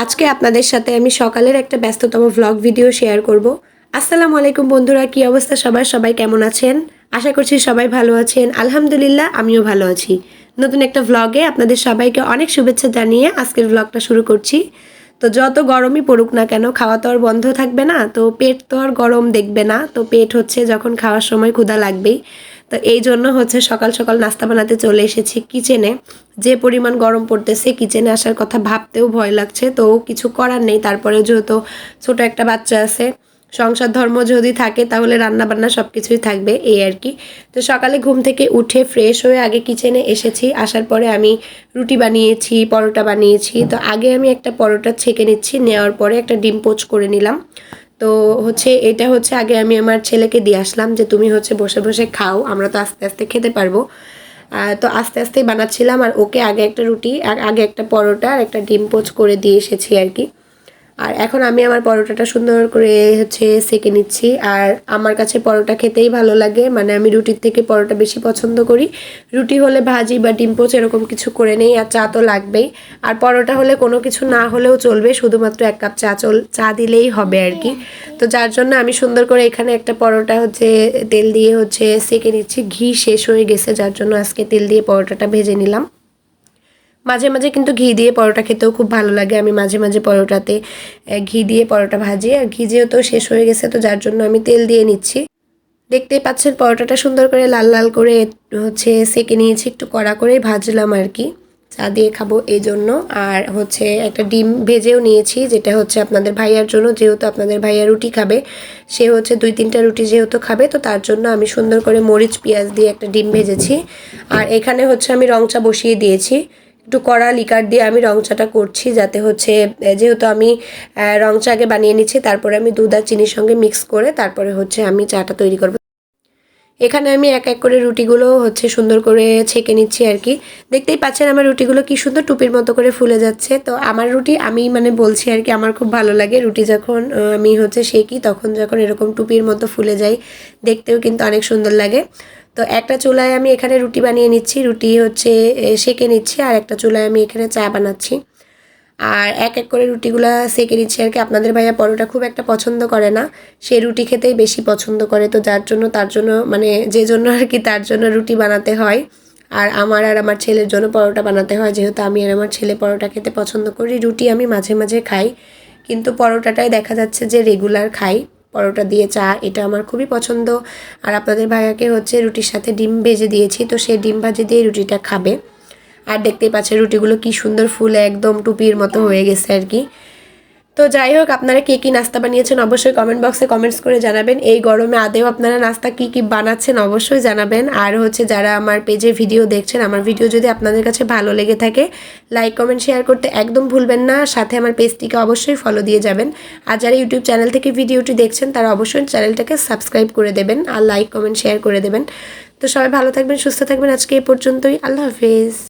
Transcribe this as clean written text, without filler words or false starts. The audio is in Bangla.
আজকে আপনাদের সাথে আমি সকালের একটা ব্যস্ততম ভ্লগ ভিডিও শেয়ার করব। আসসালামু আলাইকুম বন্ধুরা, কি অবস্থা সবার? সবাই কেমন আছেন? আশা করছি সবাই ভালো আছেন। আলহামদুলিল্লাহ, আমিও ভালো আছি। নতুন একটা ভ্লগে আপনাদের সবাইকে অনেক শুভেচ্ছা জানিয়ে আজকের ভ্লগটা শুরু করছি। তো যত গরমই পড়ুক না কেন, খাওয়া তো আর বন্ধ থাকবে না, তো পেট তো আর গরম দেখবে না, তো পেট হচ্ছে যখন খাওয়ার সময় ক্ষুধা লাগবেই। তো এই জন্য হচ্ছে সকাল সকাল নাস্তা বানাতে চলে এসেছি কিচেনে। যে পরিমাণ গরম পড়তেছে, কিচেনে আসার কথা ভাবতেও ভয় লাগছে, তো কিছু করার নেই। তারপরে যেহেতু ছোট একটা বাচ্চা আছে, সংসার ধর্ম যদি থাকে তাহলে রান্না বান্না সব কিছুই থাকবে, এই আর কি। তো সকালে ঘুম থেকে উঠে ফ্রেশ হয়ে আগে কিচেনে এসেছি। আসার পরে আমি রুটি বানিয়েছি, পরোটা বানিয়েছি। তো আগে আমি একটা পরোটা ছেঁকে নিচ্ছি, নেওয়ার পরে একটা ডিম পোচ করে নিলাম। তো হচ্ছে এটা হচ্ছে আগে আমি আমার ছেলেকে দিয়ে আসলাম যে তুমি হচ্ছে বসে বসে খাও, আমরা তো আস্তে আস্তে খেতে পারবো। তো আস্তে আস্তেই বানাচ্ছিলাম, আর ওকে আগে একটা রুটি আগে একটা পরোটা আর একটা ডিম পোচ করে দিয়ে এসেছি আর কি। আর এখন আমি আমার পরোটাটা সুন্দর করে হচ্ছে সেঁকে নিচ্ছি। আর আমার কাছে পরোটা খেতেই ভালো লাগে, মানে আমি রুটির থেকে পরোটা বেশি পছন্দ করি। রুটি হলে ভাজি বা ডিম পোচ এরকম কিছু করে নেই, আর চা তো লাগবেই। আর পরোটা হলে কোনো কিছু না হলেও চলবে, শুধুমাত্র 1 কাপ চা দিলেই হবে আর কি। তো যার জন্য আমি সুন্দর করে এখানে একটা পরোটা হচ্ছে তেল দিয়ে হচ্ছে সেঁকে নিচ্ছি। ঘি শেষ হয়ে গেছে, যার জন্য আজকে তেল দিয়ে পরোটাটা ভেজে নিলাম। মাঝে মাঝে কিন্তু ঘি দিয়ে পরোটা খেতেও খুব ভালো লাগে। আমি মাঝে মাঝে পরোটাতে ঘি দিয়ে পরোটা ভাজি, আর ঘি যেহেতু শেষ হয়ে গেছে তো যার জন্য আমি তেল দিয়ে নিচ্ছি। দেখতেই পাচ্ছেন পরোটাটা সুন্দর করে লাল লাল করে হচ্ছে সেঁকে নিয়েছি, একটু কড়া করেই ভাজলাম আর কি, চা দিয়ে খাবো এই জন্য। আর হচ্ছে একটা ডিম ভেজেও নিয়েছি, যেটা হচ্ছে আপনাদের ভাইয়ার জন্য, যেহেতু আপনাদের ভাইয়া রুটি খাবে, সে হচ্ছে 2-3টা রুটি যেহেতু খাবে, তো তার জন্য আমি সুন্দর করে মরিচ পেঁয়াজ দিয়ে একটা ডিম ভেজেছি। আর এখানে হচ্ছে আমি রং চা বসিয়ে দিয়েছি। একটু কড়া লিকার দিয়ে আমি রং চাটা করছি, যাতে হচ্ছে যেহেতু আমি রং চা আগে বানিয়ে নিচ্ছি, তারপরে আমি দুধ আর চিনির সঙ্গে মিক্স করে তারপরে হচ্ছে আমি চাটা তৈরি করবো। এখানে আমি এক এক করে রুটিগুলো হচ্ছে সুন্দর করে ছেঁকে নিচ্ছি আর কি। দেখতেই পাচ্ছেন আমার রুটিগুলো কি সুন্দর টুপির মতো করে ফুলে যাচ্ছে। তো আমার রুটি আমি মানে বলছি আর কি, আমার খুব ভালো লাগে রুটি যখন আমি হচ্ছে সেঁকি, তখন যখন এরকম টুপির মতো ফুলে যায়, দেখতেও কিন্তু অনেক সুন্দর লাগে। তো একটা চুলায় আমি এখানে রুটি বানিয়ে নিচ্ছি, রুটি হচ্ছে সেঁকে নিচ্ছি, আর একটা চুলায় আমি এখানে চা বানাচ্ছি। আর এক এক করে রুটিগুলা সেঁকে নিচ্ছি আর কি। আপনাদের ভাইয়া পরোটা খুব একটা পছন্দ করে না, সে রুটি খেতেই বেশি পছন্দ করে, তো যার জন্য তার জন্য মানে যে জন্য আর কি তার জন্য রুটি বানাতে হয়। আর আমার ছেলের জন্য পরোটা বানাতে হয়, যেহেতু আমি আর আমার ছেলে পরোটা খেতে পছন্দ করি। রুটি আমি মাঝে মাঝে খাই, কিন্তু পরোটাটাই দেখা যাচ্ছে যে রেগুলার খাই। পরোটা দিয়ে চা এটা আমার খুবই পছন্দ। আর আপনাদের ভাইয়াকে হচ্ছে রুটির সাথে ডিম ভেজে দিয়েছি, তো সে ডিম ভাজি দিয়ে রুটিটা খাবে। আর দেখতেই পাচ্ছেন রুটিগুলো কি সুন্দর ফুলে একদম টুপির মতো হয়ে গেছে আর কি। তো যাই হোক, আপনারা কে কী নাস্তা বানিয়েছেন অবশ্যই কমেন্ট বক্সে কমেন্টস করে জানাবেন। এই গরমে আদেও আপনারা নাস্তা কী কী বানাচ্ছেন অবশ্যই জানাবেন। আর হচ্ছে যারা আমার পেজে ভিডিও দেখছেন, আমার ভিডিও যদি আপনাদের কাছে ভালো লেগে থাকে, লাইক কমেন্ট শেয়ার করতে একদম ভুলবেন না। সাথে আমার পেজটিকে অবশ্যই ফলো দিয়ে যাবেন। আর যারা ইউটিউব চ্যানেল থেকে ভিডিওটি দেখছেন তারা অবশ্যই চ্যানেলটাকে সাবস্ক্রাইব করে দেবেন, আর লাইক কমেন্ট শেয়ার করে দেবেন। তো সবাই ভালো থাকবেন, সুস্থ থাকবেন। আজকে এই পর্যন্তই, আল্লাহ হাফেজ।